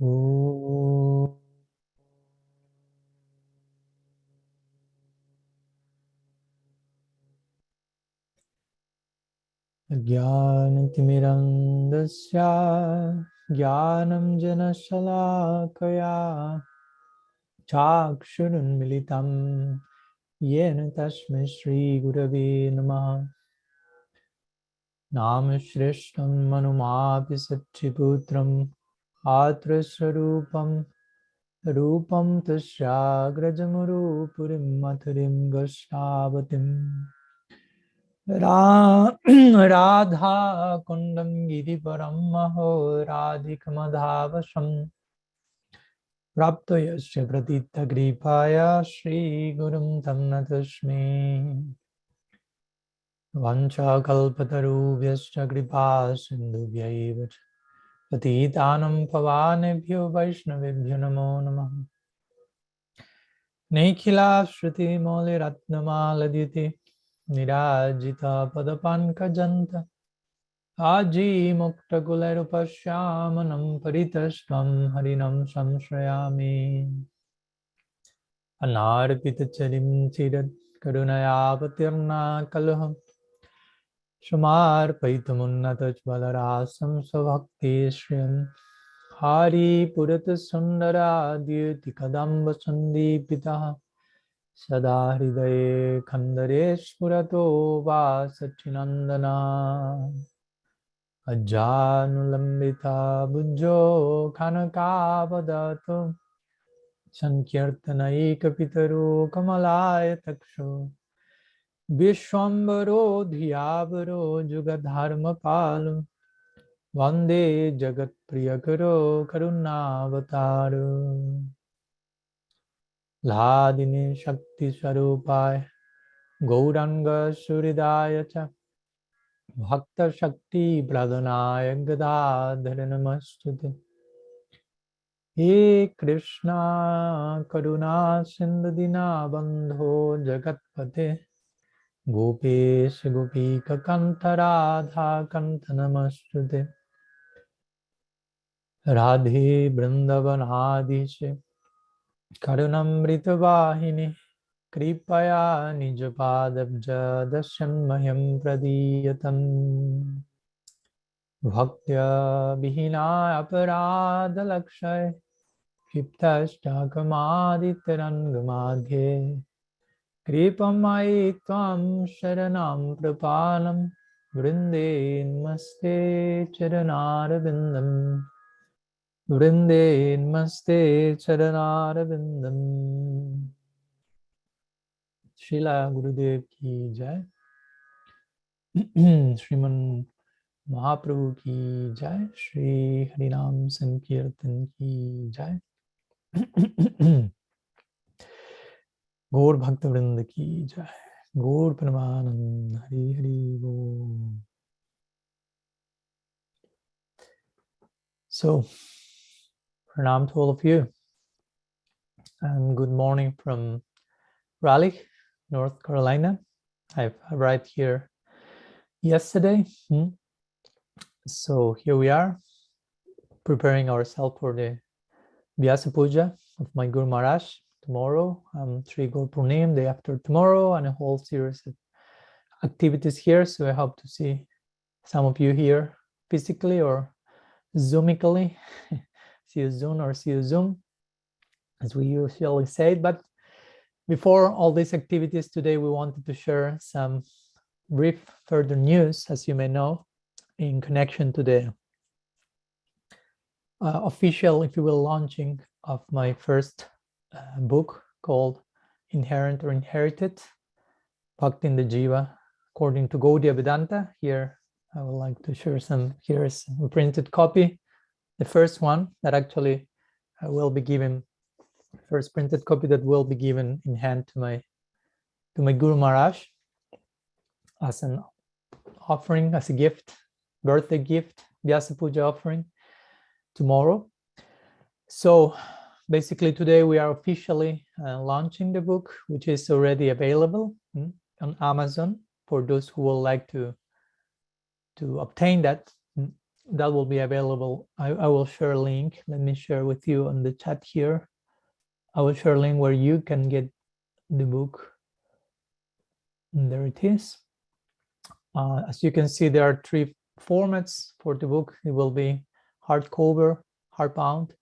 Om. Jnanatimirandasya Jnanam Janashalakaya Chakshurunmilitam Yena Tasmai Shri Gurave Namaha Namashrishtam Manumapi Satchiputram Atraswarupam Rupam Tasyagrajamurupurim Mathurim Gosavatim Radha Kundam Giriparam Maho Radhikamadhavasam Prapto Yasya Pratita Gripaya Shri Gurum Tamnatasmi Vancha Kalpatarubhyascha Kripa Sindhubhyaiva Patitanam Pavanebhyo Vaishnavibhyo Namo Namaha Nikhila Shruti Moli Ratnamaladiti Nirajita Padapankajanta Aji Mukta Gulerupashyamanam Paritashvam Harinam Samshrayami Anarpita Charim Chirat Karunaya Kaluham Shamarpaitamunnata Balarasam Savakti Shriyam Hari Purata Sundara Dyuti Kadamba Sandipita Sada Hridaye Khandaresh Purato Va Sachinandana Ajanulambita Bujjo Khanakavadato Sankirtanaika Pitaru Kamalaya Takshu Vishwambaro Dhyavaro Jugadharma Palu Vande Jagat Priyakaro Karunavataru Ladini Shakti Swarupai Gauranga Suridaya Cha Bhakta Shakti Pradhanaya Gadadhara Namastute He Krishna Karuna Sindhudina Bandho Jagatpate Gopesh Gopika Kanta Radha Kanta Namastute Radhe Vrindavanadishe Karunamrita Vahini Kripaya Nijapadabja Dasyanmayam Pradiyatam Bhaktya Vihina Aparadha Lakshay Kiptashtakamadittarangamadhe Kripamai Tvam Sharanam Prapalam Vrinde Namaste Charanarabindam Vrinde Namaste Charanarabindam Srila Gurudev ki jai Sriman Mahaprabhu ki jai Shri Harinam Sankirtan ki jai Gaur Bhakta Vrinda ki jai Gaur Pramanand Hari Hari Bol. So, pranam to all of you and good morning from Raleigh, North Carolina. I've arrived here yesterday. So here we are preparing ourselves for the Vyasa Puja of my Guru Maharaj tomorrow, Sri Gaur Purnim, day after tomorrow, and a whole series of activities here. So I hope to see some of you here physically or Zoomically. See you soon or see you Zoom, as we usually say. But before all these activities today, we wanted to share some brief further news, as you may know, in connection to the official, if you will, launching of my first book called Inherent or Inherited, Bhakti in the Jiva, according to Gaudiya Vedanta. Here, I would like to share some, here's a printed copy, the first one that actually will be given, first printed copy that will be given in hand to my Guru Maharaj as an offering, as a gift, birthday gift, Vyasa Puja offering tomorrow. So basically today we are officially launching the book, which is already available on Amazon for those who would like to obtain that. that will be available. I will share a link. Let me share with you on the chat here. I will share a link where you can get the book. And there it is. As you can see, there are 3 formats for the book. It will be hardcover, hardbound,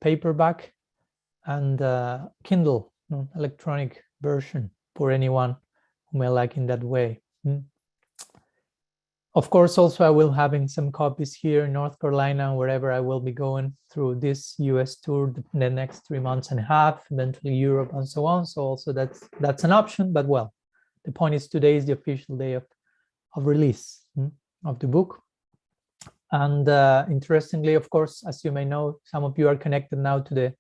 paperback, and Kindle, electronic version for anyone who may like in that way. Of course, also I will having some copies here in North Carolina, wherever I will be going through this US tour the next 3 months and a half, eventually Europe and so on. So also that's an option, but well, the point is today is the official day of release of the book. And interestingly, of course, as you may know, some of you are connected now to the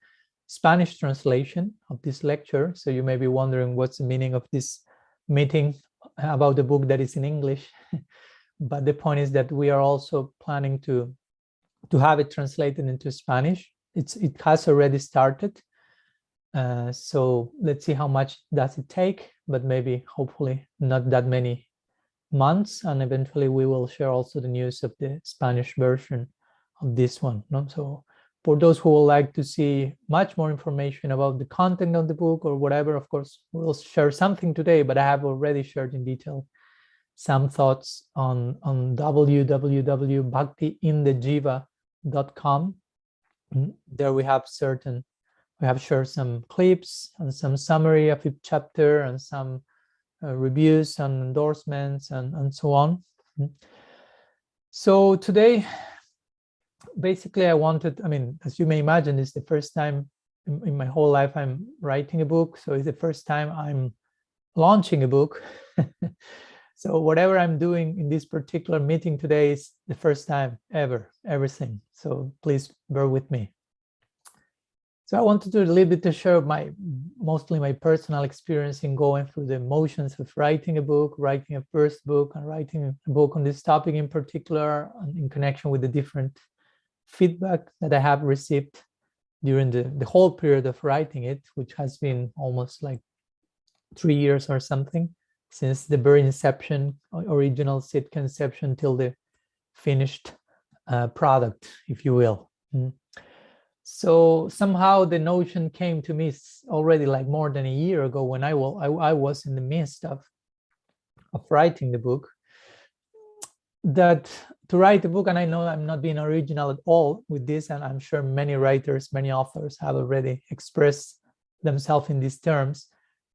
Spanish translation of this lecture. So you may be wondering what's the meaning of this meeting about the book that is in English. But the point is that we are also planning to have it translated into Spanish. It has already started. So let's see how much does it take, but maybe hopefully not that many months, and eventually we will share also the news of the Spanish version of this one. So for those who would like to see much more information about the content of the book or whatever, of course, we'll share something today, but I have already shared in detail some thoughts on www.bhaktiinthejiva.com. There we have shared some clips and some summary of each chapter and some reviews and endorsements and so on. So today, basically I wanted, as you may imagine, it's the first time in my whole life I'm writing a book. So it's the first time I'm launching a book. So whatever I'm doing in this particular meeting today is the first time ever, everything. So please bear with me. So I wanted to a little bit to share mostly my personal experience in going through the motions of writing a book, writing a first book, and writing a book on this topic in particular, and in connection with the different feedback that I have received during the whole period of writing it, which has been almost like 3 years or something, since the very inception, original seed conception, till the finished product, if you will. So somehow the notion came to me already like more than a year ago, when I was in the midst of writing the book, that to write a book, and I know I'm not being original at all with this, and I'm sure many writers, many authors have already expressed themselves in these terms,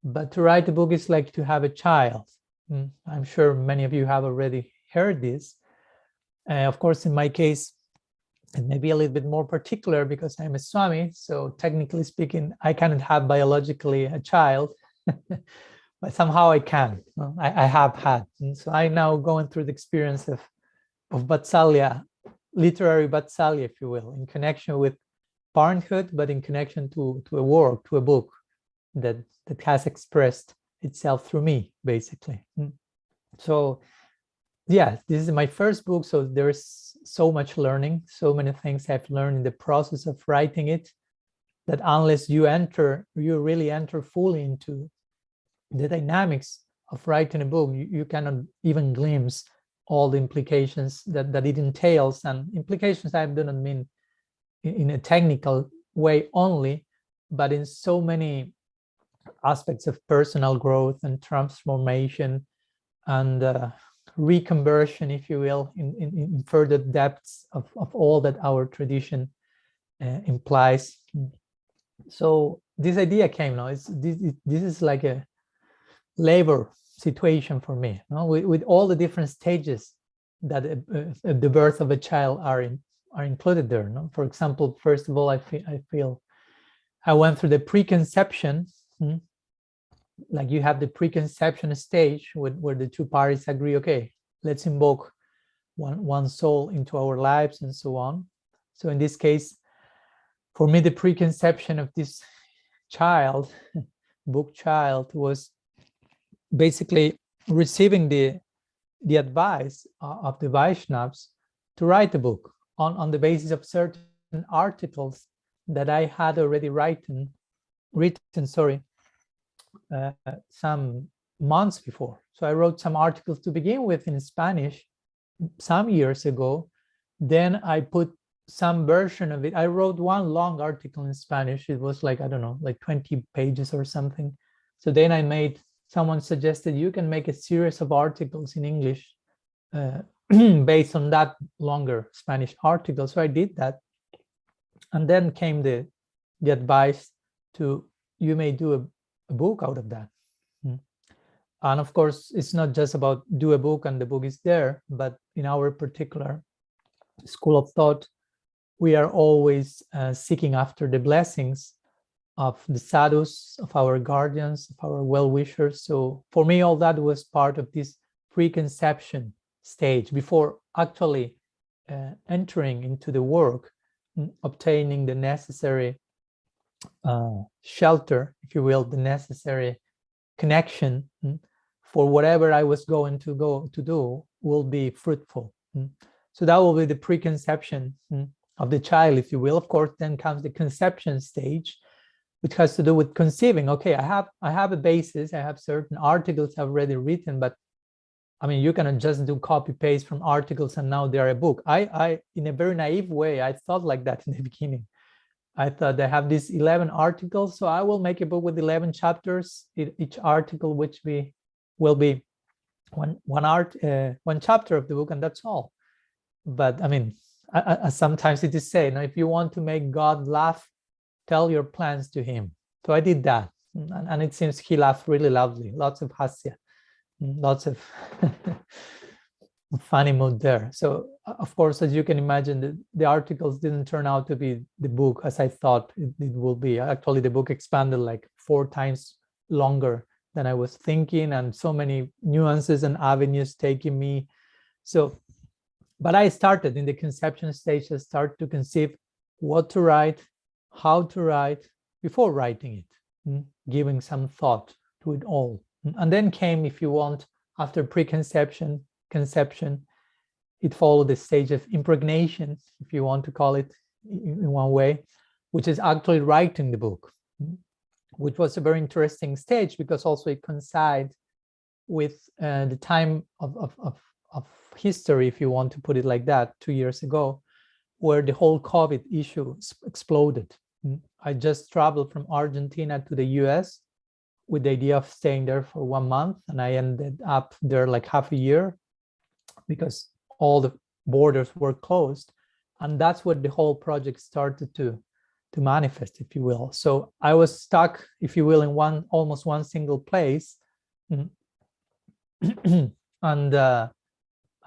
but to write a book is like to have a child. I'm sure many of you have already heard this. Of course, in my case, it may be a little bit more particular because I'm a Swami. So technically speaking, I cannot have biologically a child, but somehow I can. I have had. And so I'm now going through the experience of Vatsalya, literary Vatsalya, if you will, in connection with parenthood, but in connection to a work, to a book that has expressed itself through me, basically. So yeah, this is my first book, so there's so much learning, so many things I've learned in the process of writing it, that unless you really enter fully into the dynamics of writing a book, you cannot even glimpse all the implications that it entails. And implications I do not mean in a technical way only, but in so many aspects of personal growth and transformation and reconversion, if you will, in further depths of all that our tradition implies. So this idea came now. This is like a labor situation for me, with all the different stages that the birth of a child are included there. For example, first of all, I feel I went through the preconception. Like you have the preconception stage where the two parties agree, okay, let's invoke one soul into our lives and so on. So in this case, for me, the preconception of this child, book child, was basically receiving the advice of the Vaishnavas to write a book on the basis of certain articles that I had already written, some months before. So I wrote some articles to begin with in Spanish some years ago, Then I put some version of it. I wrote one long article in Spanish. It was like, I don't know, like 20 pages or something. So then someone suggested you can make a series of articles in English based on that longer Spanish article. So I did that. And then came the advice to, you may do a book out of that. And of course, it's not just about do a book and the book is there, but in our particular school of thought, we are always seeking after the blessings of the sadhus, of our guardians, of our well-wishers. So for me, all that was part of this preconception stage before actually entering into the work, obtaining the necessary shelter, if you will, the necessary connection for whatever I was going to do will be fruitful. So that will be the preconception of the child, if you will. Of course, then comes the conception stage, which has to do with conceiving. Okay, I have a basis, I have certain articles I've already written, but I mean, you cannot just do copy paste from articles and now they're a book. I in a very naive way, I thought like that in the beginning. I thought I have these 11 articles, so I will make a book with 11 chapters. Each article, which will be one chapter of the book, and that's all. But I mean, sometimes it is said, if you want to make God laugh, tell your plans to him. So I did that, and it seems he laughed really loudly. Lots of hasya, lots of funny mood there. So of course, as you can imagine, the articles didn't turn out to be the book as I thought it will be. Actually, the book expanded like 4 times longer than I was thinking, and so many nuances and avenues taking me. So, but I started in the conception stage. I started to conceive what to write, how to write before writing it, giving some thought to it all. And then came, if you want, after preconception, conception, it followed the stage of impregnation, if you want to call it in one way, which is actually writing the book, which was a very interesting stage because also it coincided with the time of history, if you want to put it like that, 2 years ago, where the whole COVID issue exploded. I just traveled from Argentina to the US with the idea of staying there for 1 month, and I ended up there like half a year because all the borders were closed, and that's what the whole project started to manifest, if you will. So I was stuck, if you will, in almost one single place, and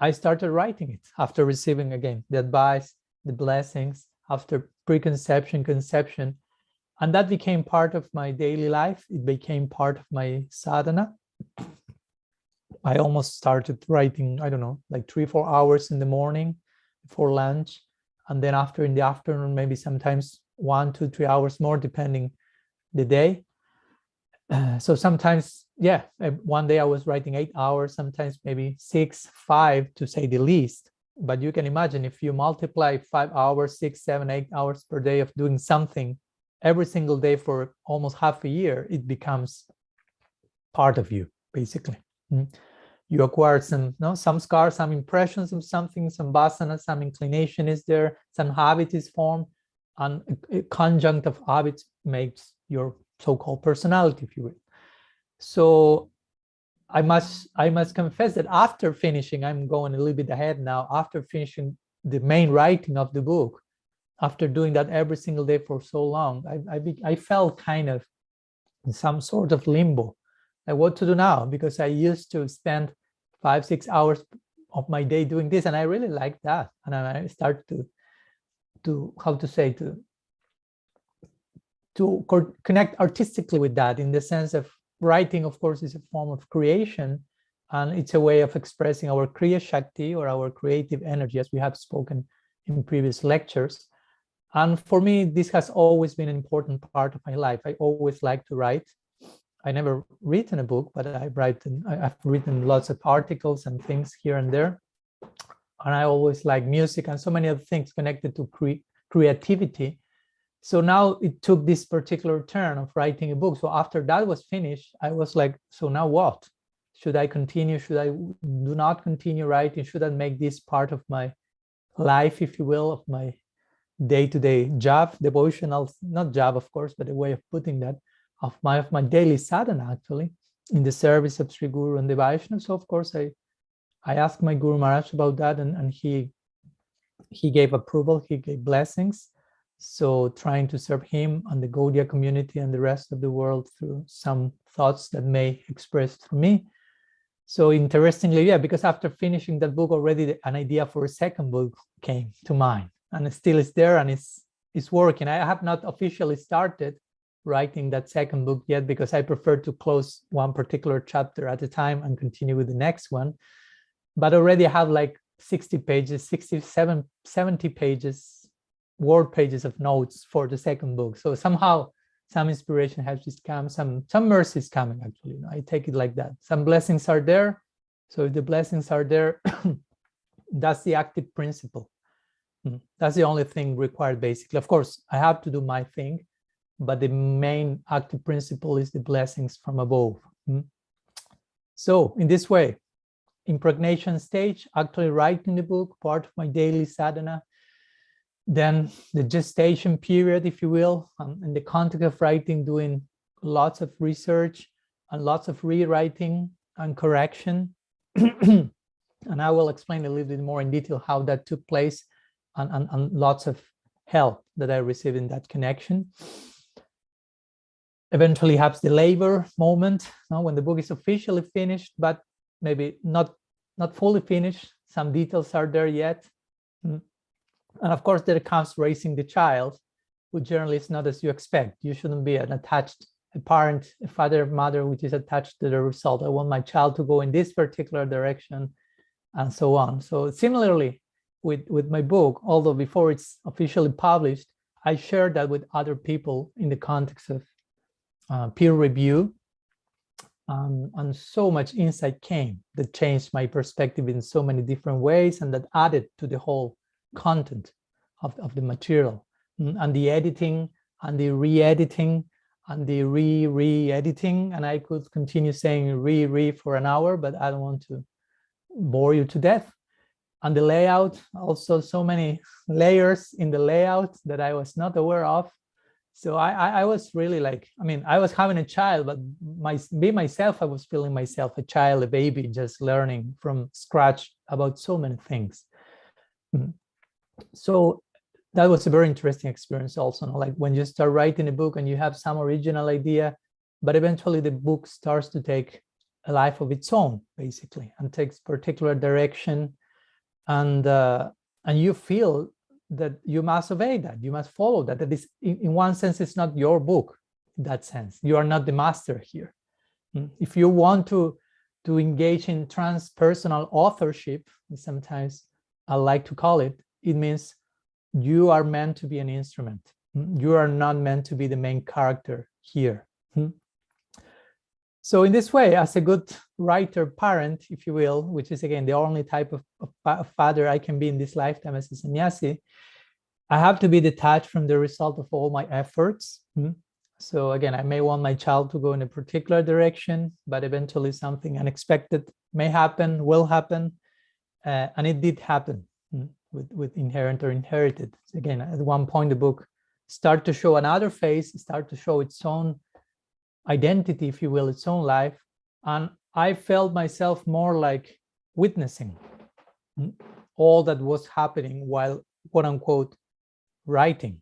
I started writing it after receiving again the advice, the blessings, after preconception, conception. And that became part of my daily life. It became part of my sadhana. I almost started writing, I don't know, like 3-4 hours in the morning before lunch. And then after in the afternoon, maybe sometimes 1, 2, 3 hours more, depending the day. So sometimes, yeah, one day I was writing 8 hours, sometimes maybe 6, 5 to say the least. But you can imagine if you multiply 5 hours, 6, 7, 8 hours per day of doing something every single day for almost half a year, it becomes part of you, basically. You acquire some scars, some impressions of something, some vasana, some inclination is there, some habit is formed, and a conjunct of habits makes your so-called personality, if you will. So I must confess that after finishing, I'm going a little bit ahead now, after finishing the main writing of the book, after doing that every single day for so long, I felt kind of in some sort of limbo, like what to do now, because I used to spend 5-6 hours of my day doing this, and I really liked that, and I started to how to say to connect artistically with that, in the sense of writing, of course, is a form of creation, and it's a way of expressing our Kriya Shakti, or our creative energy, as we have spoken in previous lectures. And for me, this has always been an important part of my life. I always like to write. I never written a book, but I've written lots of articles and things here and there. And I always like music and so many other things connected to creativity. So now it took this particular turn of writing a book. So after that was finished, I was like, so now what? Should I continue? Should I do not continue writing? Should I make this part of my life, if you will, of my day-to-day job, devotional, not job, of course, but a way of putting that, of my daily sadhana, actually, in the service of Sri Guru and the Vaishnava. So, of course, I asked my Guru Maharaj about that, and he gave approval, he gave blessings. So trying to serve him and the Gaudiya community and the rest of the world through some thoughts that may express through me. So interestingly, yeah, because after finishing that book already, an idea for a second book came to mind, and it still is there, and it's working. I have not officially started writing that second book yet, because I prefer to close one particular chapter at a time and continue with the next one. But already I have like 60 pages, 67, 70 pages, word pages of notes for the second book. So somehow some inspiration has just come, some mercy is coming, actually. I take it like that. Some blessings are there. So if the blessings are there, that's the active principle. That's the only thing required, basically. Of course, I have to do my thing, but the main active principle is the blessings from above. So in this way, impregnation stage, actually writing the book, part of my daily sadhana. Then the gestation period, if you will, in the context of writing, doing lots of research and lots of rewriting and correction. And I will explain a little bit more in detail how that took place, and lots of help that I received in that connection. Eventually happens the labor moment, when the book is officially finished, but maybe not fully finished. Some details are there yet. And of course, there comes raising the child, who generally is not as you expect. You shouldn't be a parent, a father, mother, which is attached to the result. I want my child to go in this particular direction, and so on. So similarly with my book, although before it's officially published, I shared that with other people in the context of peer review. And so much insight came that changed my perspective in so many different ways, and that added to the whole content of the material, and the editing and the re-editing and the re-editing. And I could continue saying re for an hour, but I don't want to bore you to death. And the layout, also so many layers in the layout that I was not aware of. So I was really like, I was having a child, but myself, I was feeling myself a child, a baby, just learning from scratch about so many things. So that was a very interesting experience also, like when you start writing a book and you have some original idea, but eventually the book starts to take a life of its own, basically, and takes particular direction, and you feel that you must obey that, you must follow that. That is, in one sense, it's not your book. In that sense, you are not the master here. If you want to engage in transpersonal authorship, sometimes I like to call it, it means you are meant to be an instrument. You are not meant to be the main character here. So in this way, as a good writer parent, if you will, which is again the only type of father I can be in this lifetime as a sannyasi, I have to be detached from the result of all my efforts. So again, I may want my child to go in a particular direction, but eventually something unexpected may happen, will happen, and it did happen. With inherent or inherited. Again, at one point the book start to show another face, start to show its own identity, if you will, its own life. And I felt myself more like witnessing all that was happening while, quote unquote, writing.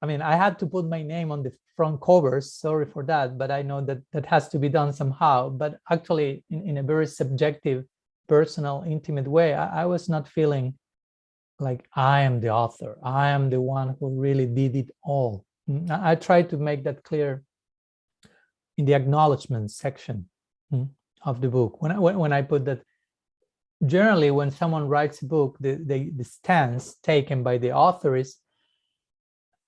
I had to put my name on the front covers, sorry for that, but I know that has to be done somehow. But actually, in a very subjective, personal, intimate way, I was not feeling like I am the author. I am the one who really did it all. I tried to make that clear in the acknowledgement section of the book. When I put that, generally when someone writes a book, the stance taken by the author is,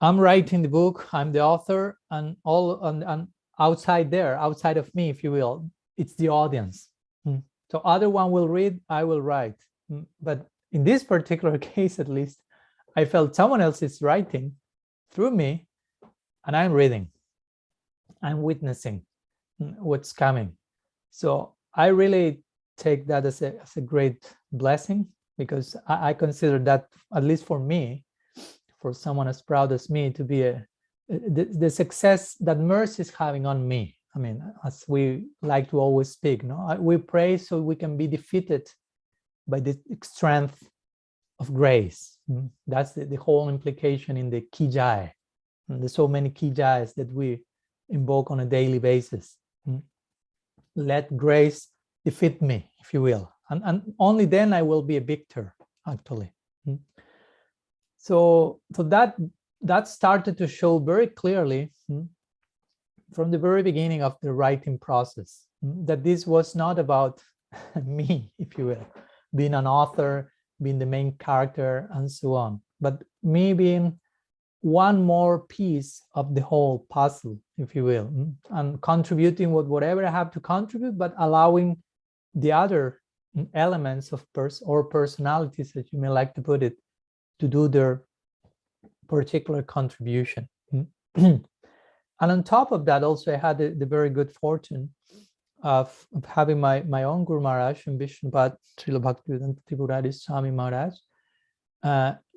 I'm writing the book, I'm the author, and all and outside there, outside of me, if you will, it's the audience. So other one will read, I will write. But in this particular case, at least, I felt someone else is writing through me, and I'm reading. I'm witnessing what's coming. So I really take that as a great blessing because I consider that, at least for me, for someone as proud as me, to be the success that mercy is having on me. I mean, as we like to always speak, no, we pray so we can be defeated by the strength of grace. That's the whole implication in the kijai. And there's so many kijais that we invoke on a daily basis. Let grace defeat me, if you will, and only then I will be a victor, actually. So that started to show very clearly from the very beginning of the writing process, that this was not about me, if you will, being an author, being the main character, and so on, but me being one more piece of the whole puzzle, if you will, and contributing with whatever I have to contribute, but allowing the other elements of personalities, that you may like to put it, to do their particular contribution. And on top of that, also I had the very good fortune of having my own Guru Maharaj, and Vishnupad Srila Bhaktivedanta Tripurari Swami Maharaj,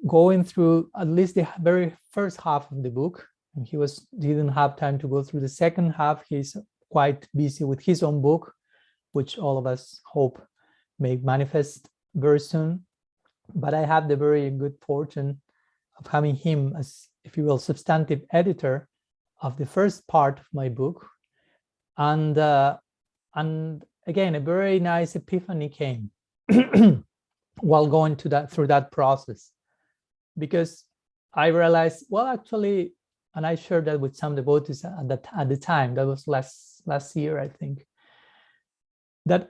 going through at least the very first half of the book. And he didn't have time to go through the second half. He's quite busy with his own book, which all of us hope may manifest very soon. But I have the very good fortune of having him as, if you will, substantive editor of the first part of my book. And again, a very nice epiphany came while going through that process, because I realized, well, actually, and I shared that with some devotees at the time, that was last year, I think, that,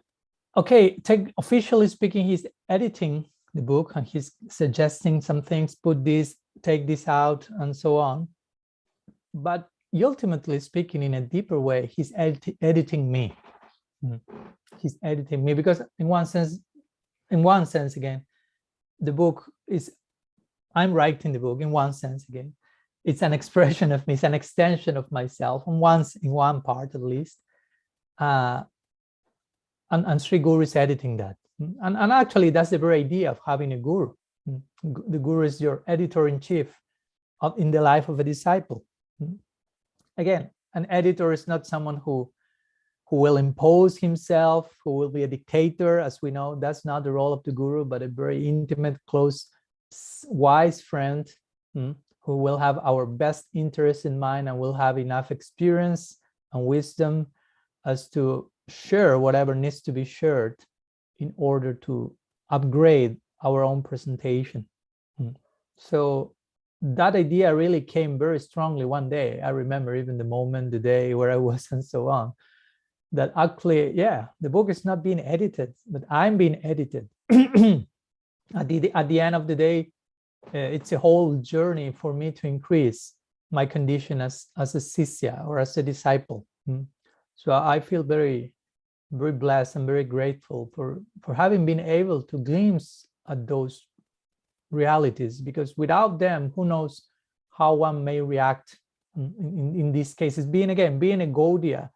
okay, officially speaking, he's editing the book and he's suggesting some things, put this, take this out, and so on. But ultimately speaking, in a deeper way, he's editing me. He's editing me, because in one sense, again, the book is, I'm writing the book in one sense, again, it's an expression of me, it's an extension of myself in one part at least. And Sri Guru is editing that. And actually, that's the very idea of having a guru. The guru is your editor-in-chief in the life of a disciple. Again, an editor is not someone who will impose himself, who will be a dictator, as we know. That's not the role of the guru, but a very intimate, close, wise friend who will have our best interest in mind and will have enough experience and wisdom as to share whatever needs to be shared in order to upgrade our own presentation. So that idea really came very strongly one day. I remember even the moment, the day where I was, and so on, that actually, yeah, the book is not being edited, but I'm being edited. At the end of the day, it's a whole journey for me to increase my condition as a sisya, or as a disciple. So I feel very, very blessed and very grateful for having been able to glimpse at those realities, because without them, who knows how one may react in these cases. Being a Gaudiya,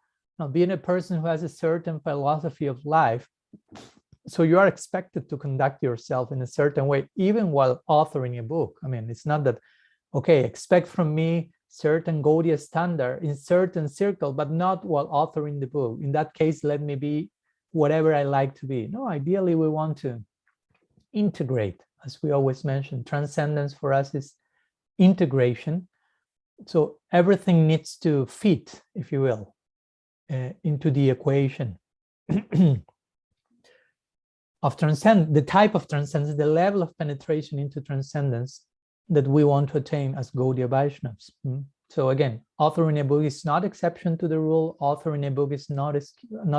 being a person who has a certain philosophy of life, so you are expected to conduct yourself in a certain way, even while authoring a book. I mean, it's not that, okay, expect from me certain Gaudiya standard in certain circle, but not while authoring the book. In that case, let me be whatever I like to be. No, ideally, we want to integrate, as we always mention. Transcendence for us is integration. So everything needs to fit, if you will, into the equation of the type of transcendence, the level of penetration into transcendence that we want to attain as Gaudiya Vaishnavas. So again, authoring a book is not exception to the rule. Authoring a book is not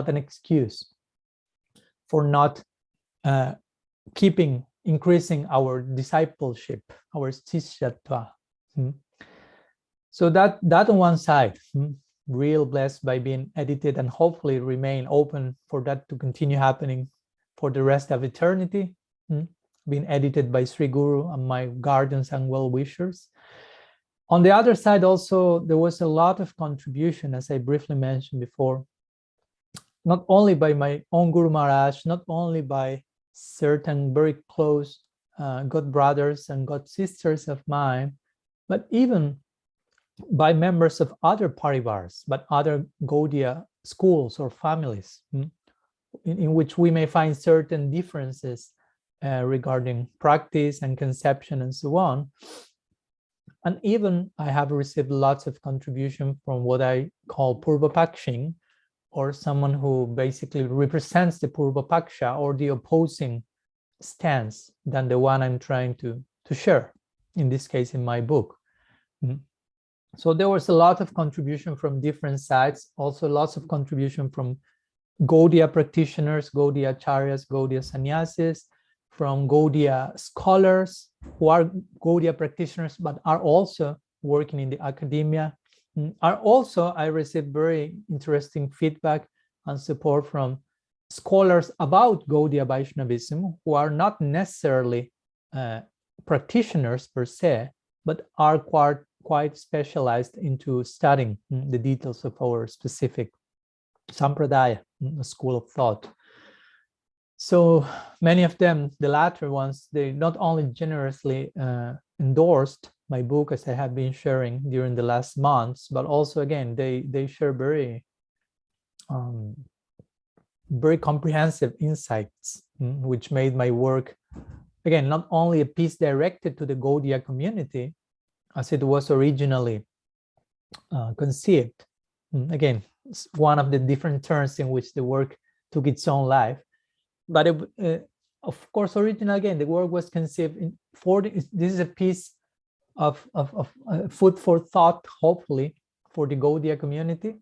an excuse for not increasing our discipleship, our sishyatva. So that on one side, real blessed by being edited, and hopefully remain open for that to continue happening for the rest of eternity, being edited by Sri Guru and my guardians and well-wishers. On the other side also, there was a lot of contribution, as I briefly mentioned before, not only by my own Guru Maharaj, not only by certain very close god brothers and god sisters of mine, but even by members of other parivars, but other Gaudiya schools or families, in which we may find certain differences regarding practice and conception and so on. And even I have received lots of contribution from what I call Purva-Pakshin, or someone who basically represents the Purva-Paksha or the opposing stance than the one I'm trying to share, in this case in my book. So there was a lot of contribution from different sides, also lots of contribution from Gaudiya practitioners, Gaudiya acharyas, Gaudiya sannyasis, from Gaudiya scholars who are Gaudiya practitioners but are also working in the academia. I received very interesting feedback and support from scholars about Gaudiya Vaishnavism who are not necessarily practitioners per se, but are quite specialized into studying the details of our specific sampradaya, school of thought. So many of them, the latter ones, they not only generously endorsed my book, as I have been sharing during the last months, but also again they share very comprehensive insights, which made my work again not only a piece directed to the Gaudiya community as it was originally conceived. Again, it's one of the different turns in which the work took its own life. But of course, originally, again, the work was conceived this is a piece of food for thought, hopefully, for the Gaudiya community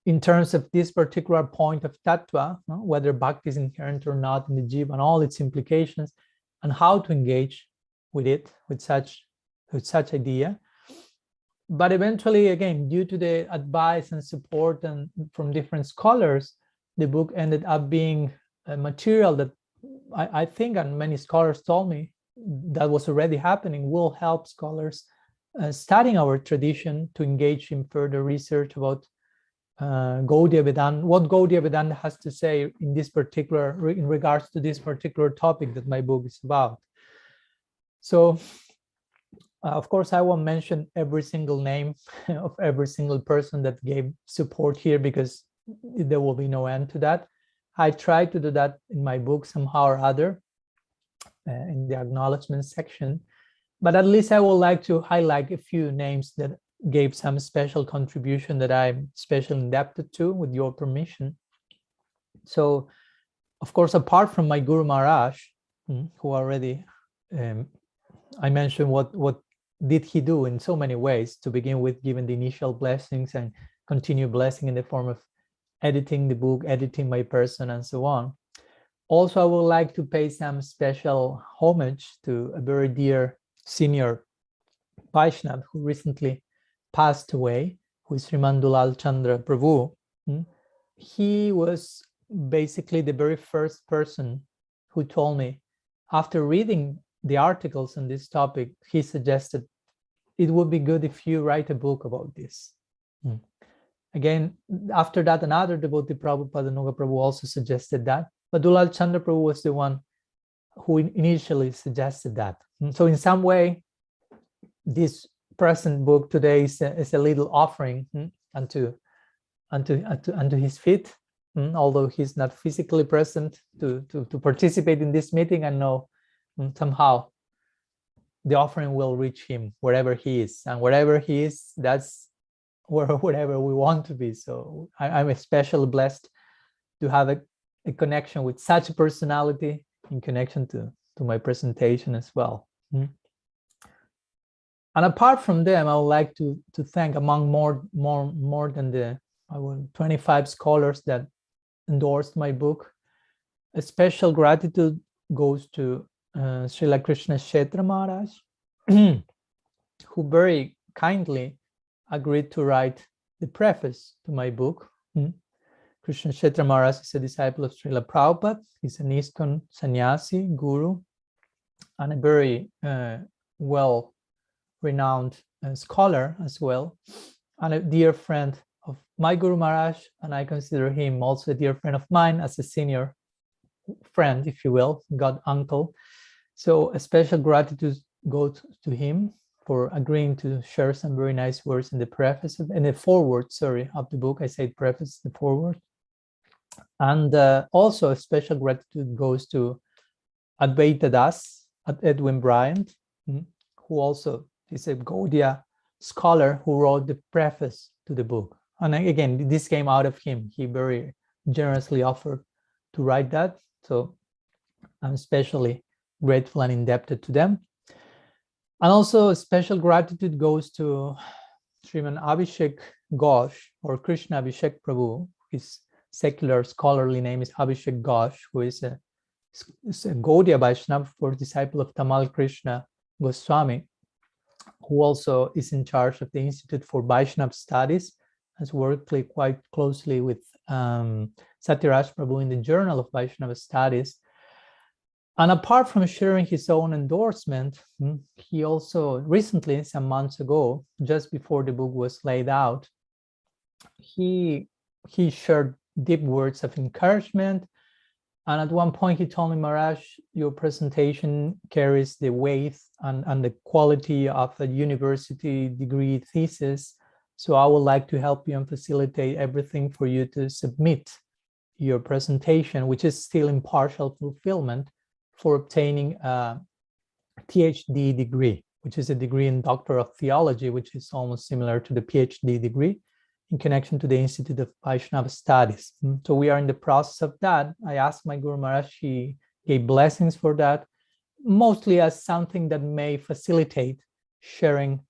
in terms of this particular point of tattva, whether bhakti is inherent or not in the jiva and all its implications, and how to engage with it, with such idea. But eventually, again, due to the advice and support and from different scholars, the book ended up being a material that I think, and many scholars told me that was already happening, will help scholars studying our tradition to engage in further research about Gaudiya Vedanta, what Gaudiya Vedanta has to say in regards to this particular topic that my book is about. So, of course, I won't mention every single name of every single person that gave support here, because there will be no end to that. I try to do that in my book somehow or other in the acknowledgement section, but at least I would like to highlight a few names that gave some special contribution that I'm especially indebted to, with your permission. So, of course, apart from my Guru Maharaj, who already I mentioned what did he do in so many ways, to begin with, giving the initial blessings and continue blessing in the form of editing the book, editing my person, and so on. Also, I would like to pay some special homage to a very dear senior Vaishnav who recently passed away, who is Sriman Dulal Chandra Prabhu. He was basically the very first person who told me, after reading the articles on this topic, he suggested it would be good if you write a book about this. Again, after that, another devotee, Prabhupada Nuga Prabhu, also suggested that. But Dulal Chandra Prabhu was the one who initially suggested that. So in some way, this present book today is a little offering unto his feet. Although he's not physically present to participate in this meeting, I know somehow the offering will reach him wherever he is. And wherever he is, that's wherever we want to be. So I'm especially blessed to have a connection with such a personality in connection to my presentation as well. And apart from them, I would like to thank, among more than the 25 scholars that endorsed my book, a special gratitude goes to Srila Krishna Kshetra Maharaj, who very kindly agreed to write the preface to my book. Krishna Kshetra Maharaj is a disciple of Srila Prabhupada. He's an ISKCON sannyasi, guru, and a very well-renowned scholar as well, and a dear friend of my Guru Maharaj, and I consider him also a dear friend of mine as a senior friend, if you will, God uncle. So a special gratitude goes to him for agreeing to share some very nice words in the preface in the foreword, of the book. I said preface, the foreword. And also a special gratitude goes to Advaita Das, Edwin Bryant, who also is a Gaudiya scholar who wrote the preface to the book. And again, this came out of him. He very generously offered to write that. So I'm especially grateful and indebted to them. And also a special gratitude goes to Sriman Abhishek Ghosh, or Krishna Abhishek Prabhu. His secular scholarly name is Abhishek Ghosh, who is a Gaudiya Vaishnava, for disciple of Tamal Krishna Goswami, who also is in charge of the Institute for Vaishnava Studies, has worked quite closely with Satyaraj Prabhu in the Journal of Vaishnava Studies. And apart from sharing his own endorsement, he also recently, some months ago, just before the book was laid out, he shared deep words of encouragement. And at one point he told me, Maharaj, your presentation carries the weight and the quality of a university degree thesis. So I would like to help you and facilitate everything for you to submit your presentation, which is still in partial fulfillment, for obtaining a PhD degree, which is a degree in Doctor of Theology, which is almost similar to the PhD degree in connection to the Institute of Vaishnava Studies. So we are in the process of that. I asked my Guru Maharaj, he gave blessings for that, mostly as something that may facilitate sharing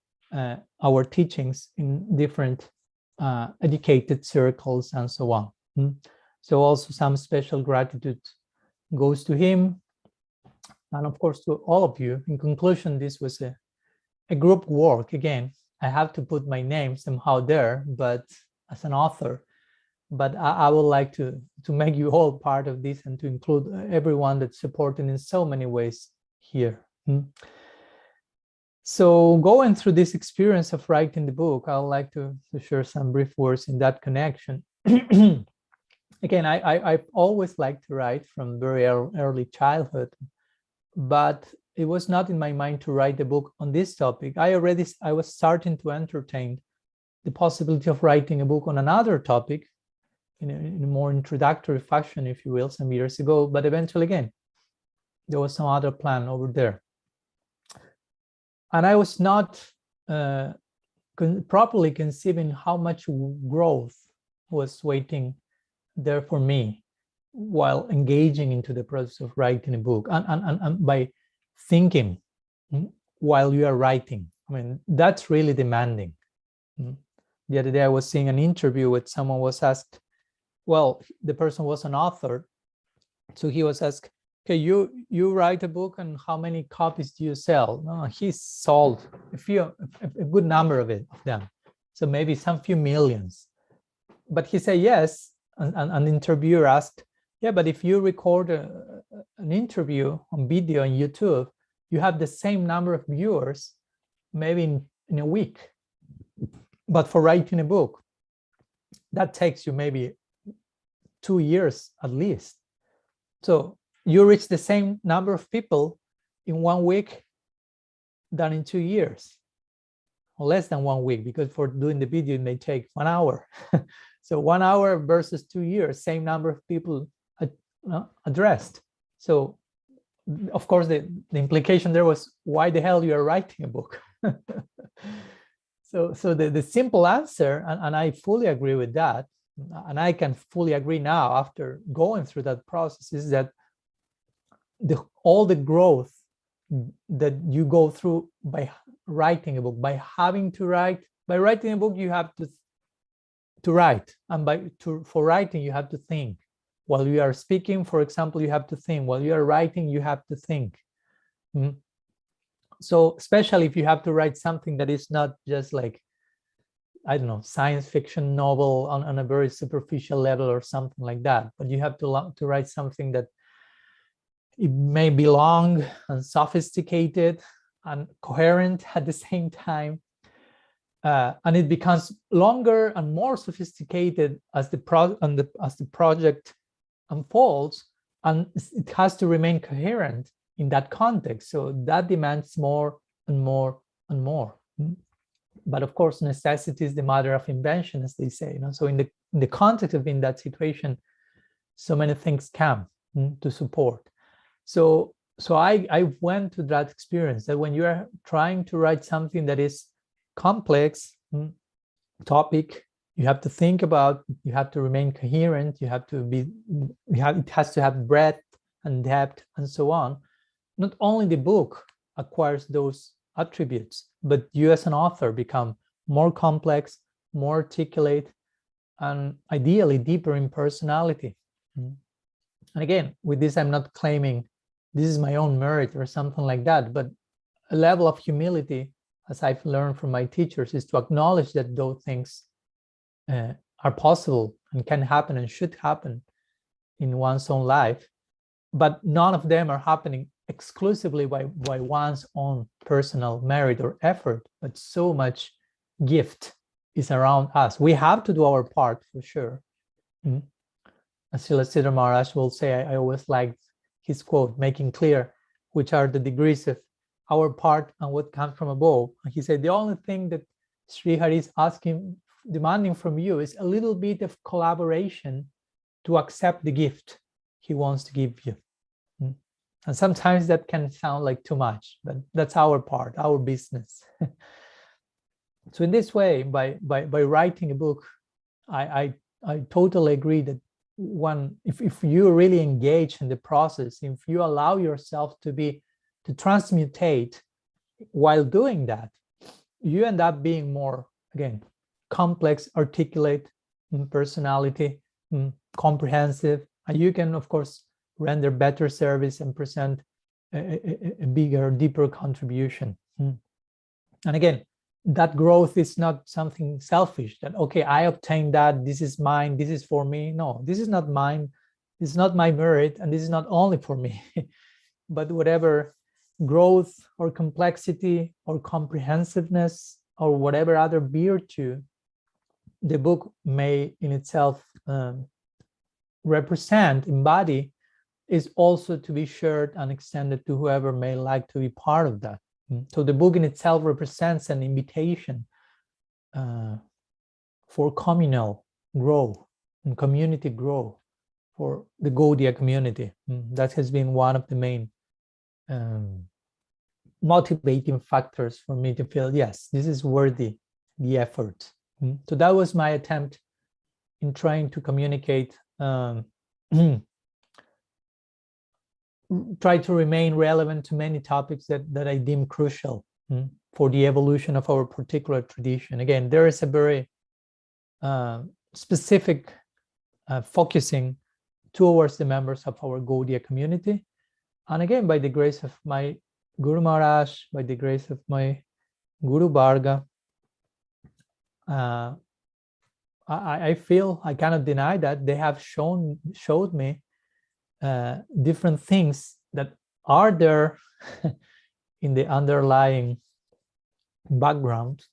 our teachings in different educated circles and so on. So also some special gratitude goes to him, and of course to all of you. In conclusion, this was a group work. Again, I have to put my name somehow there, but as an author, but I would like to make you all part of this and to include everyone that's supported in so many ways here. So going through this experience of writing the book, I would like to share some brief words in that connection. Again, I've always liked to write from very early childhood, but it was not in my mind to write a book on this topic. I was starting to entertain the possibility of writing a book on another topic in a more introductory fashion, if you will, some years ago. But eventually, again, there was some other plan over there. And I was not properly conceiving how much growth was waiting there for me while engaging into the process of writing a book, and by thinking while you are writing. I mean, that's really demanding. The other day I was seeing an interview with someone was asked, well, the person was an author, so he was asked, okay, you write a book and how many copies do you sell? No, he sold a good number of them, so maybe some few millions. But he said yes, and an interviewer asked, yeah, but if you record an interview on video on YouTube, you have the same number of viewers maybe in a week. But for writing a book, that takes you maybe 2 years at least. So you reach the same number of people in 1 week than in 2 years, or less than 1 week, because for doing the video, it may take 1 hour. So 1 hour versus 2 years, same number of people addressed. So of course the implication there was, why the hell you are writing a book? So the simple answer, and I fully agree with that, and I can fully agree now after going through that process, is that all the growth that you go through by writing a book, by having to write, by writing a book, you have to write, and for writing you have to think. While you are speaking, for example, you have to think. While you are writing, you have to think. So especially if you have to write something that is not just like, I don't know, science fiction novel on a very superficial level or something like that, but you have to write something that it may be long and sophisticated and coherent at the same time. And it becomes longer and more sophisticated as the project unfolds, and it has to remain coherent in that context. So that demands more and more and more. But of course, necessity is the mother of invention, as they say. So in the context of in that situation, so many things come to support. So I went to that experience that when you are trying to write something that is complex topic, you have to think about, you have to remain coherent, it has to have breadth and depth and so on. Not only the book acquires those attributes, but you as an author become more complex, more articulate, and ideally deeper in personality. And again, with this, I'm not claiming this is my own merit or something like that, but a level of humility, as I've learned from my teachers, is to acknowledge that those things are possible and can happen and should happen in one's own life, but none of them are happening exclusively by one's own personal merit or effort, but so much gift is around us. We have to do our part for sure. As Siddhar Maharaj will say, I always liked his quote, making clear which are the degrees of our part and what comes from above. And he said, the only thing that Sri Hari is demanding from you is a little bit of collaboration to accept the gift he wants to give you. And sometimes that can sound like too much, but that's our part, our business. So in this way, by writing a book, I totally agree that if you really engage in the process, if you allow yourself to transmutate while doing that, you end up being more, again, complex, articulate personality, comprehensive, and you can, of course, render better service and present a bigger, deeper contribution. And again, that growth is not something selfish, that, okay, I obtained that, this is mine, this is for me. No, this is not mine, this is not my merit, and this is not only for me. But whatever growth or complexity or comprehensiveness or whatever other virtue the book may in itself represent, embody, is also to be shared and extended to whoever may like to be part of that. So the book in itself represents an invitation for communal growth and community growth for the Gaudiya community. That has been one of the main motivating factors for me to feel, yes, this is worthy the effort. So that was my attempt in trying to communicate, try to remain relevant to many topics that I deem crucial for the evolution of our particular tradition. Again, there is a very specific focusing towards the members of our Gaudiya community. And again, by the grace of my Guru Maharaj, by the grace of my Guru Varga, I feel I cannot deny that they have showed me different things that are there in the underlying background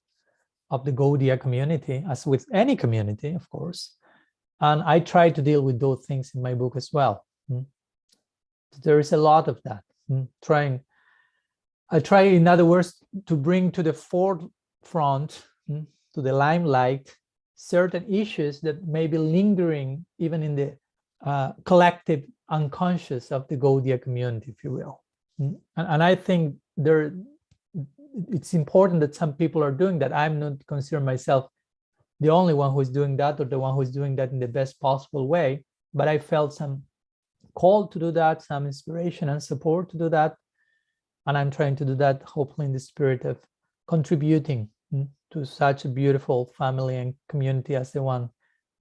of the Gaudiya community, as with any community, of course. And I try to deal with those things in my book as well. There is a lot of that. I try, in other words, to bring to the forefront, to the limelight, certain issues that may be lingering even in the collective unconscious of the Gaudiya community, if you will. And I think it's important that some people are doing that. I'm not considering myself the only one who is doing that or the one who is doing that in the best possible way, but I felt some call to do that, some inspiration and support to do that. And I'm trying to do that, hopefully in the spirit of contributing to such a beautiful family and community as the one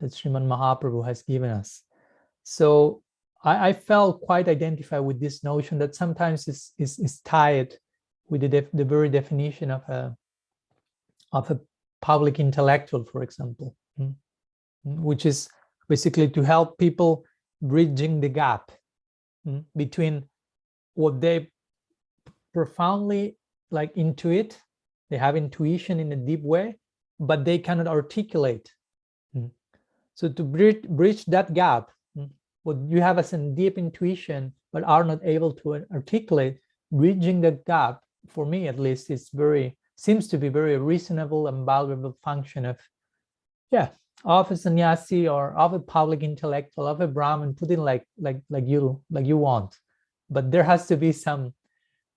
that Sriman Mahaprabhu has given us. So I felt quite identified with this notion that sometimes is tied with the very definition of a public intellectual, for example, which is basically to help people bridging the gap between what they profoundly intuit, they have intuition in a deep way, but they cannot articulate. So to bridge that gap, what you have as a deep intuition, but are not able to articulate, bridging the gap, for me at least, seems to be very reasonable and valuable function of a sannyasi or of a public intellectual, of a Brahmin, put it like you want. But there has to be some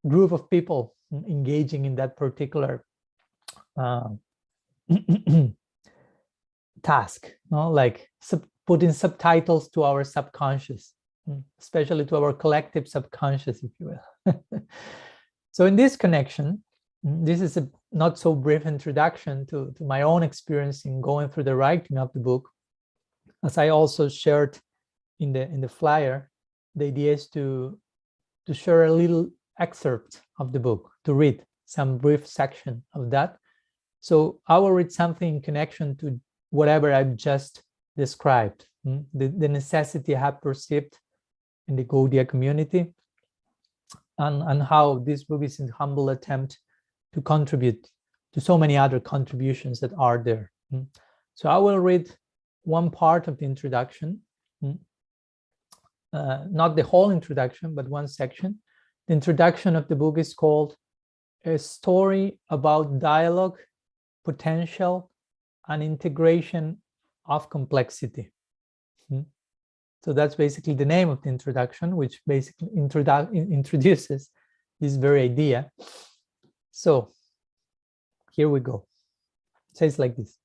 group of people engaging in that particular task, like putting subtitles to our subconscious, especially to our collective subconscious, if you will. So in this connection, this is a not so brief introduction to my own experience in going through the writing of the book. As I also shared in the flyer, the idea is to share a little excerpt of the book, to read some brief section of that. So I will read something in connection to whatever I've just described, the necessity I have perceived in the Gaudiya community, and how this book is a humble attempt to contribute to so many other contributions that are there. So I will read one part of the introduction, not the whole introduction, but one section. The introduction of the book is called A Story About Dialogue, Potential, and Integration of Complexity. So that's basically the name of the introduction, which basically introduces this very idea. So here we go. It says like this.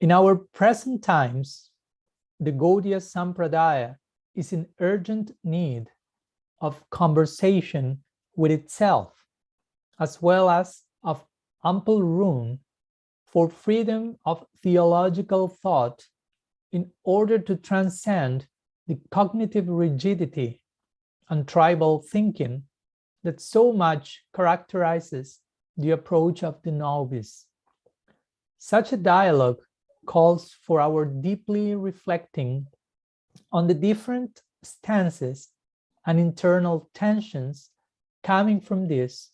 In our present times, the Gaudiya Sampradaya is in urgent need of conversation with itself, as well as of ample room for freedom of theological thought in order to transcend the cognitive rigidity and tribal thinking that so much characterizes the approach of the novice. Such a dialogue calls for our deeply reflecting on the different stances and internal tensions coming from this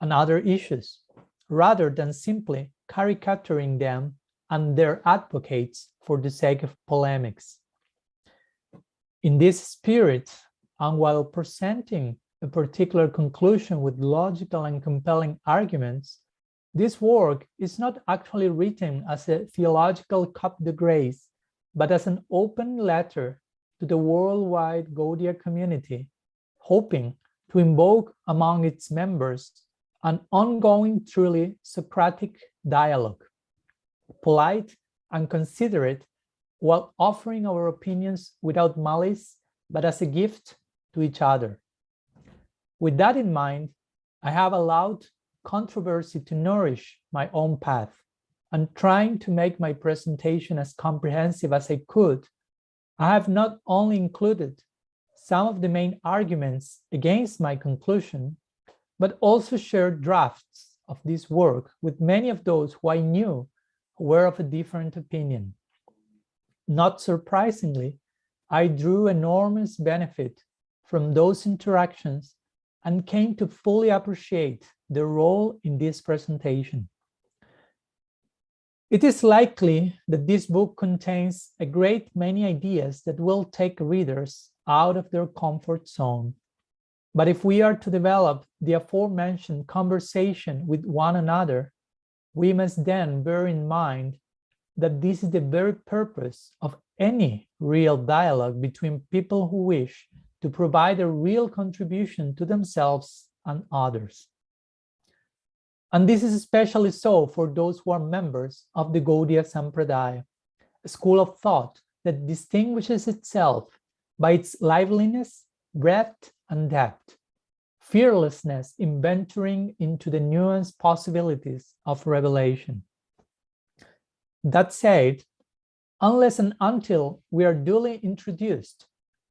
and other issues, rather than simply caricaturing them and their advocates for the sake of polemics. In this spirit, and while presenting a particular conclusion with logical and compelling arguments, this work is not actually written as a theological coup de grace, but as an open letter to the worldwide Gaudiya community, hoping to invoke among its members an ongoing, truly Socratic dialogue, polite and considerate, while offering our opinions without malice, but as a gift to each other. With that in mind, I have allowed controversy to nourish my own path, and trying to make my presentation as comprehensive as I could, I have not only included some of the main arguments against my conclusion, but also shared drafts of this work with many of those who I knew were of a different opinion. Not surprisingly, I drew enormous benefit from those interactions and came to fully appreciate their role in this presentation. It is likely that this book contains a great many ideas that will take readers out of their comfort zone. But if we are to develop the aforementioned conversation with one another, we must then bear in mind that this is the very purpose of any real dialogue between people who wish to provide a real contribution to themselves and others. And this is especially so for those who are members of the Gaudiya Sampradaya, a school of thought that distinguishes itself by its liveliness, breadth, and depth, fearlessness in venturing into the nuanced possibilities of revelation. That said, unless and until we are duly introduced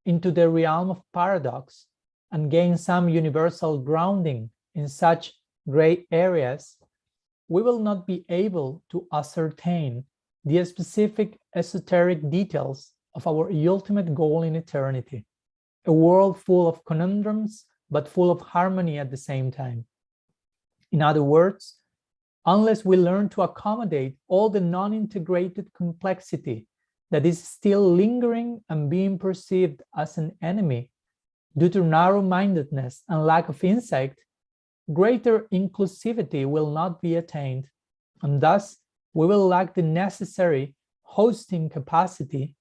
into the realm of paradox and gain some universal grounding in such gray areas, we will not be able to ascertain the specific esoteric details of our ultimate goal in eternity, a world full of conundrums, but full of harmony at the same time. In other words, unless we learn to accommodate all the non-integrated complexity that is still lingering and being perceived as an enemy due to narrow-mindedness and lack of insight, greater inclusivity will not be attained, and thus we will lack the necessary hosting capacity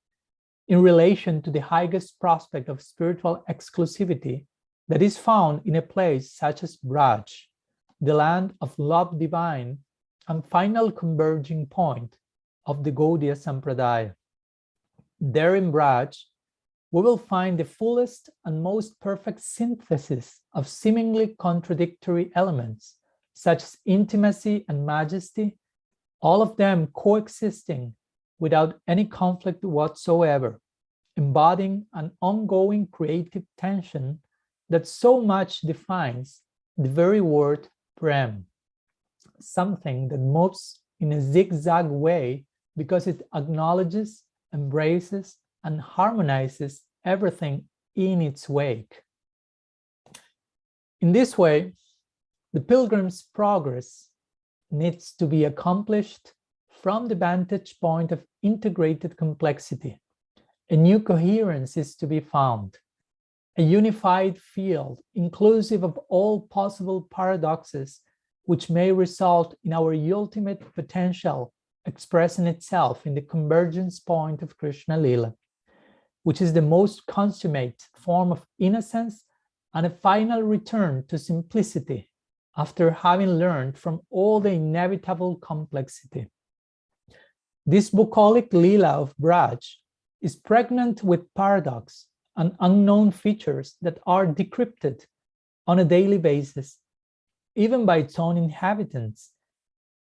in relation to the highest prospect of spiritual exclusivity that is found in a place such as Braj, the land of love divine and final converging point of the Gaudiya Sampradaya. There in Braj, we will find the fullest and most perfect synthesis of seemingly contradictory elements, such as intimacy and majesty, all of them coexisting without any conflict whatsoever, embodying an ongoing creative tension that so much defines the very word Prem, something that moves in a zigzag way because it acknowledges, embraces, and harmonizes everything in its wake. In this way, the pilgrim's progress needs to be accomplished from the vantage point of integrated complexity. A new coherence is to be found, a unified field inclusive of all possible paradoxes which may result in our ultimate potential expressing itself in the convergence point of Krishna Lila, which is the most consummate form of innocence and a final return to simplicity after having learned from all the inevitable complexity. This bucolic Lila of Braj is pregnant with paradox and unknown features that are decrypted on a daily basis, even by its own inhabitants,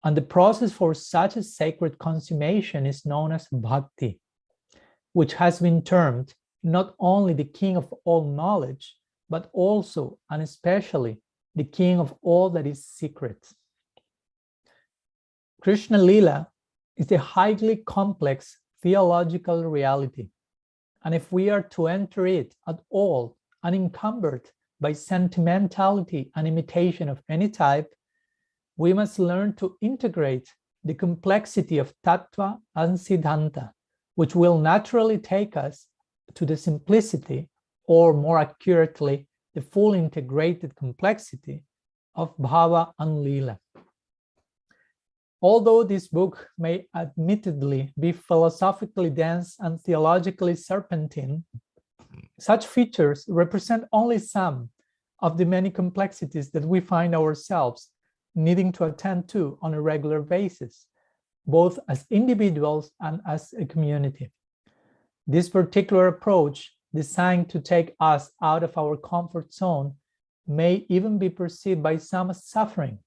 and the process for such a sacred consummation is known as Bhakti, which has been termed not only the king of all knowledge, but also and especially the king of all that is secret. Krishna Lila is a highly complex theological reality, and if we are to enter it at all unencumbered by sentimentality and imitation of any type, we must learn to integrate the complexity of Tattva and Siddhanta, which will naturally take us to the simplicity, or more accurately, the full integrated complexity of Bhava and Lila. Although this book may admittedly be philosophically dense and theologically serpentine, such features represent only some of the many complexities that we find ourselves needing to attend to on a regular basis, both as individuals and as a community. This particular approach, designed to take us out of our comfort zone, may even be perceived by some as suffering.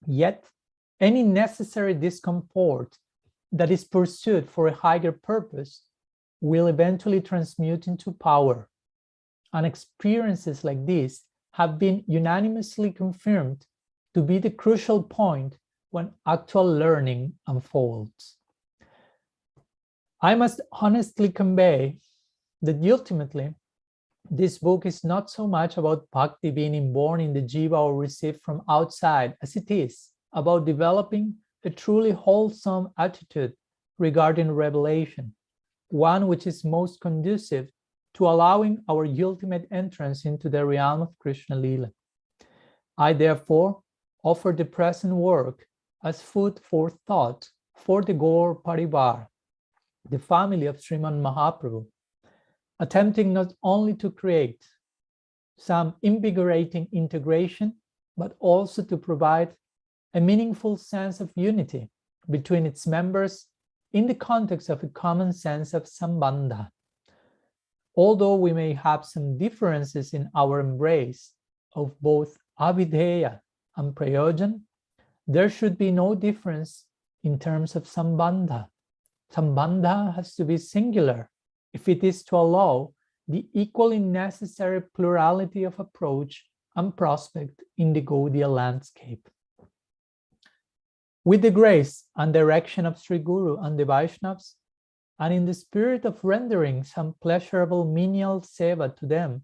Yet, any necessary discomfort that is pursued for a higher purpose will eventually transmute into power. And experiences like this have been unanimously confirmed to be the crucial point when actual learning unfolds. I must honestly convey that ultimately, this book is not so much about Bhakti being inborn in the Jiva or received from outside as it is about developing a truly wholesome attitude regarding revelation, one which is most conducive to allowing our ultimate entrance into the realm of Krishna Lila. I therefore offer the present work as food for thought for the Gaur Parivar, the family of Sriman Mahaprabhu, attempting not only to create some invigorating integration, but also to provide a meaningful sense of unity between its members in the context of a common sense of sambandha. Although we may have some differences in our embrace of both avidheya and prayojan, there should be no difference in terms of sambandha. Sambandha has to be singular if it is to allow the equally necessary plurality of approach and prospect in the Gaudiya landscape. With the grace and direction of Sri Guru and the Vaishnavas, and in the spirit of rendering some pleasurable menial seva to them,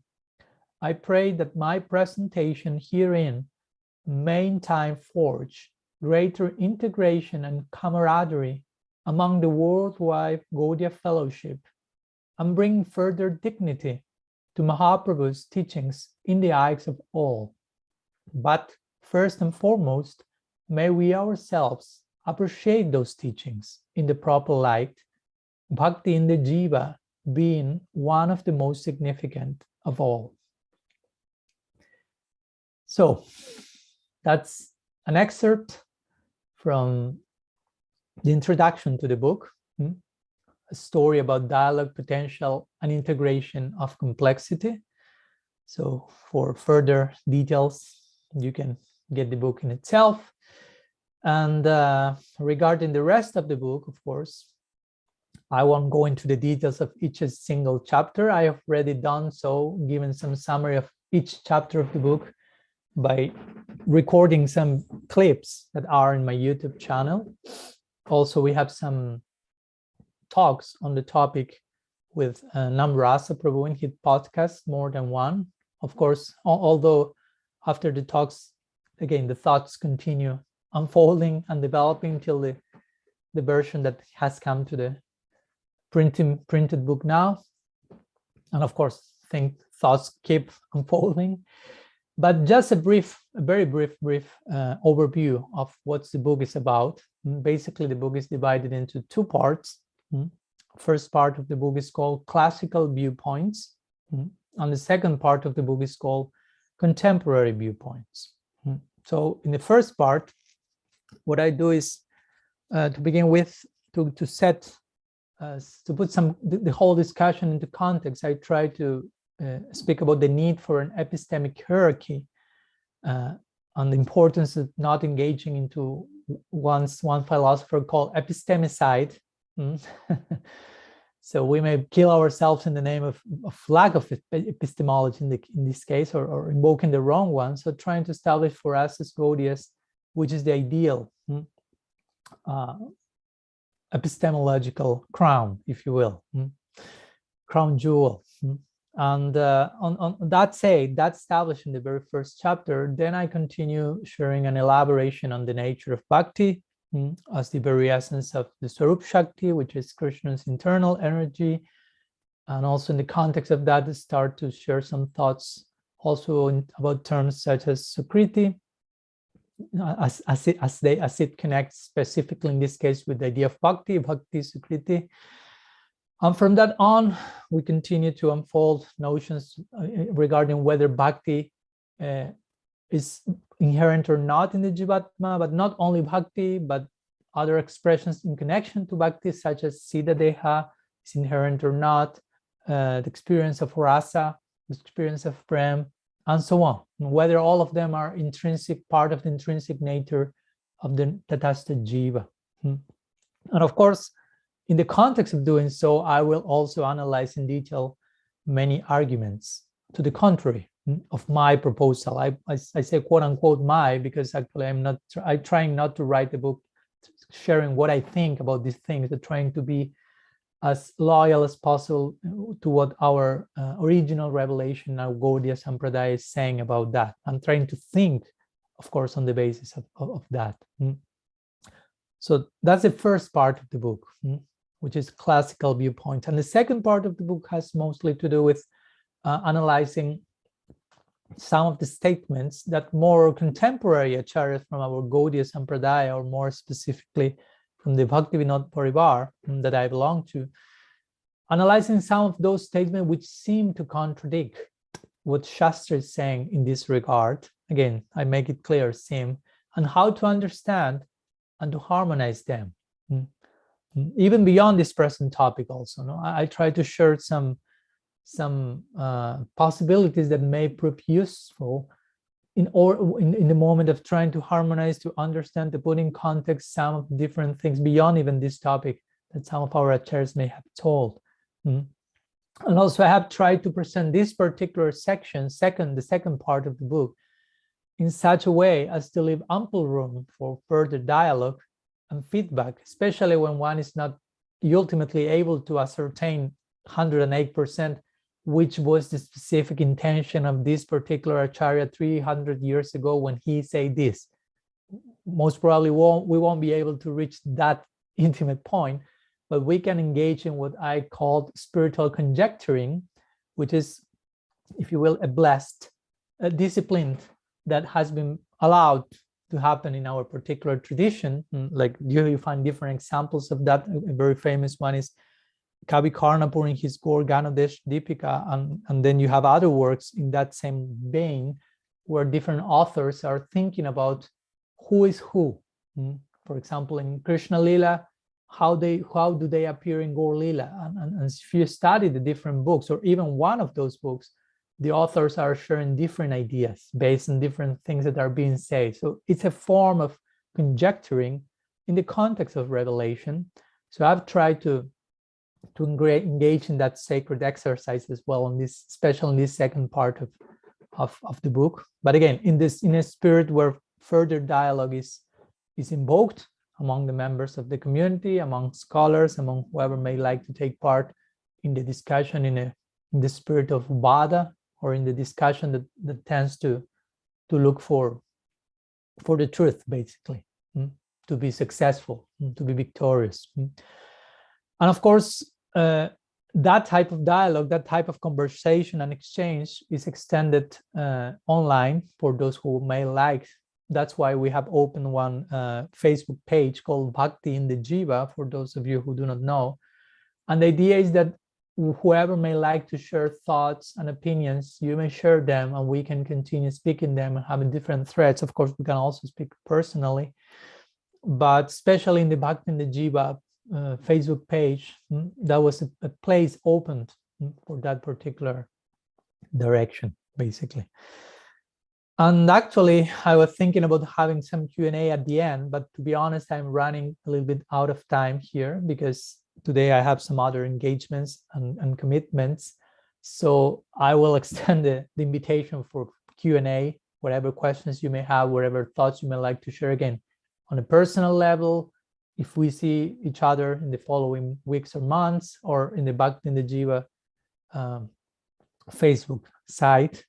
I pray that my presentation herein may in time forge greater integration and camaraderie among the worldwide Gaudiya fellowship and bring further dignity to Mahaprabhu's teachings in the eyes of all. But first and foremost, may we ourselves appreciate those teachings in the proper light, Bhakti in the Jiva being one of the most significant of all. So that's an excerpt from the introduction to the book, a story about dialogue, potential, and integration of complexity. So for further details, you can get the book in itself. And regarding the rest of the book, of course, I won't go into the details of each single chapter. I have already done so, given some summary of each chapter of the book by recording some clips that are in my YouTube channel. Also, we have some talks on the topic with Namrasa Prabhu in his podcast, more than one. Of course, although after the talks, again, the thoughts continue unfolding and developing till the version that has come to the printed book now. And of course, thoughts keep unfolding. But just a very brief overview of what the book is about. Basically, the book is divided into two parts. First part of the book is called Classical Viewpoints, and the second part of the book is called Contemporary Viewpoints. So in the first part, what I do is to begin with, to put the whole discussion into context, I try to speak about the need for an epistemic hierarchy and the importance of not engaging into one philosopher called epistemicide. So we may kill ourselves in the name of lack of epistemology in this case, or invoking the wrong one. So trying to establish for us as Gaudiyas, which is the ideal epistemological crown, if you will, crown jewel. And on that established in the very first chapter, then I continue sharing an elaboration on the nature of Bhakti as the very essence of the Swarup Shakti, which is Krishna's internal energy. And also in the context of that, I start to share some thoughts also about terms such as Sukriti, as it connects specifically in this case with the idea of Bhakti Sukriti. And from that on, we continue to unfold notions regarding whether Bhakti is inherent or not in the Jivatma, but not only Bhakti, but other expressions in connection to Bhakti, such as Siddha Deha is inherent or not, the experience of Rasa, the experience of Prem, and so on. And whether all of them are part of the intrinsic nature of the Tatastha Jiva. And of course, in the context of doing so, I will also analyze in detail many arguments to the contrary of my proposal. I say quote unquote my, because actually I'm trying not to write the book sharing what I think about these things, but trying to be as loyal as possible to what our original revelation, our Gaudiya Sampradaya is saying about that. I'm trying to think, of course, on the basis of that. So that's the first part of the book, which is classical viewpoint. And the second part of the book has mostly to do with analyzing some of the statements that more contemporary acharyas from our Gaudiya Sampradaya, or more specifically from the Bhaktivinoda Parivar that I belong to, analyzing some of those statements which seem to contradict what Shastra is saying in this regard. Again, I make it clear, seem, and how to understand and to harmonize them. Even beyond this present topic also, no? I try to share some possibilities that may prove useful in the moment of trying to harmonize, to understand, to put in context some of the different things beyond even this topic that some of our acharyas may have told. And also I have tried to present this particular section, the second part of the book, in such a way as to leave ample room for further dialogue and feedback, especially when one is not ultimately able to ascertain 108% which was the specific intention of this particular acharya 300 years ago when he said this. Most probably we won't be able to reach that intimate point, but we can engage in what I called spiritual conjecturing, which is, if you will, a blessed discipline that has been allowed to happen in our particular tradition. Like you find different examples of that. A very famous one is Kavi Karnapur in his Gaur Ganodesh Deepika, and then you have other works in that same vein where different authors are thinking about who is who. For example, in Krishna Lila, how do they appear in Gaur Lila? And if you study the different books, or even one of those books, the authors are sharing different ideas based on different things that are being said. So it's a form of conjecturing in the context of revelation. So I've tried to engage in that sacred exercise as well, on this, especially in this second part of the book. But again, in a spirit where further dialogue is invoked among the members of the community, among scholars, among whoever may like to take part in the discussion in the spirit of Vada, or in the discussion that tends to look for the truth, basically, to be successful, to be victorious. And of course, that type of dialogue, that type of conversation and exchange is extended online for those who may like. That's why we have opened one Facebook page called Bhakti in the Jiva, for those of you who do not know. And the idea is that whoever may like to share thoughts and opinions, you may share them, and we can continue speaking them and having different threads. Of course, we can also speak personally, but especially in the Bhakti in the Jiva Facebook page, that was a place opened for that particular direction, basically. And actually, I was thinking about having some Q&A at the end, but to be honest, I'm running a little bit out of time here, because today I have some other engagements and commitments. So I will extend the invitation for Q&A, whatever questions you may have, whatever thoughts you may like to share, again, on a personal level, if we see each other in the following weeks or months, or in the Bhakti in the Jiva Facebook site.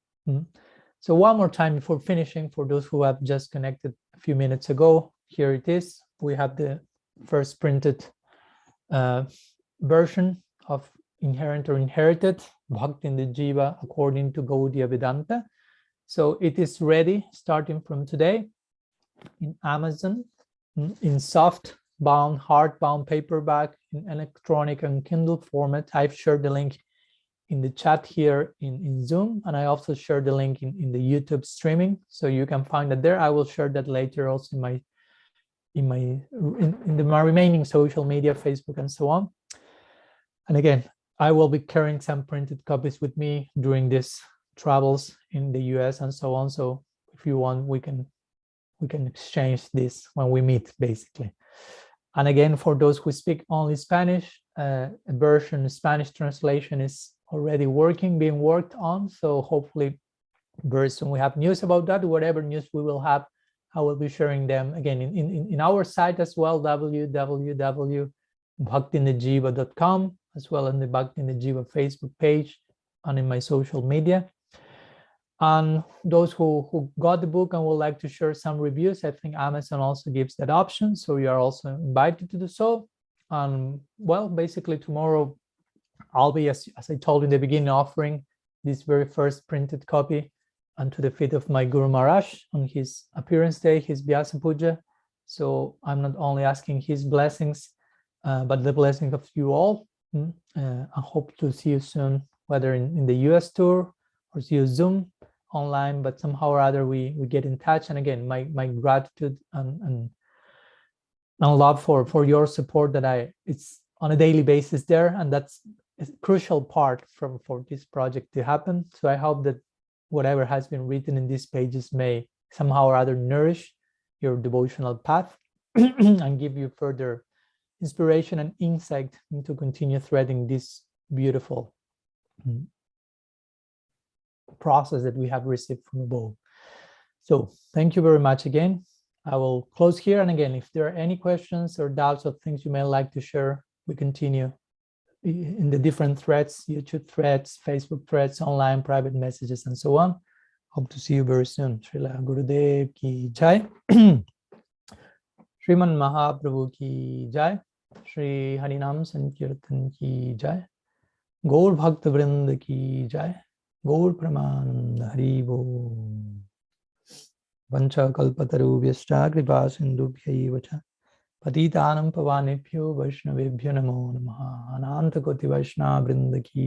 So one more time before finishing, for those who have just connected a few minutes ago, here it is. We have the first printed version of Inherent or Inherited, Bhakti in the Jiva according to Gaudiya Vedanta. So it is ready starting from today in Amazon, in soft bound, hardbound paperback, in electronic and Kindle format. I've shared the link in the chat here in Zoom, and I also shared the link in the YouTube streaming, so you can find it there. I will share that later also in my remaining social media, Facebook and so on. And again, I will be carrying some printed copies with me during these travels in the US and so on. So if you want, we can exchange this when we meet, basically. And again, for those who speak only Spanish, a version, Spanish translation is already being worked on. So hopefully very soon we have news about that. Whatever news we will have, I will be sharing them again in our site as well, www.bhaktinthejiva.com, as well as the Bhakti in the Jiva Facebook page and in my social media. And those who got the book and would like to share some reviews, I think Amazon also gives that option. So you are also invited to do so. Well, basically tomorrow, I'll be, as I told in the beginning, offering this very first printed copy unto the feet of my Guru Maharaj on his appearance day, his Vyasa Puja. So I'm not only asking his blessings, but the blessing of you all. I hope to see you soon, whether in the US tour or see you Zoom online, but somehow or other we get in touch. And again, my gratitude and love for your support that it's on a daily basis there, and that's a crucial part for this project to happen. So I hope that whatever has been written in these pages may somehow or other nourish your devotional path and give you further inspiration and insight to continue threading this beautiful process that we have received from above. So thank you very much again. I will close here. And again, if there are any questions or doubts or things you may like to share, we continue in the different threads, YouTube threads, Facebook threads, online private messages, and so on. Hope to see you very soon. Srila Gurudev ki jai. Sriman Mahaprabhu ki jai. Shri हरिनाम संकीर्तन की जय। गौर भक्त वृंद की जय। गौर प्रमानंद हरि बोल। वंशकल्पतरुभ्यश्च कृपा सिन्धुभ्यैव च पतितानं पावनेभ्यो वैष्णवेभ्यो नमो नमः। अनंत कोटि वैष्णव वृंद की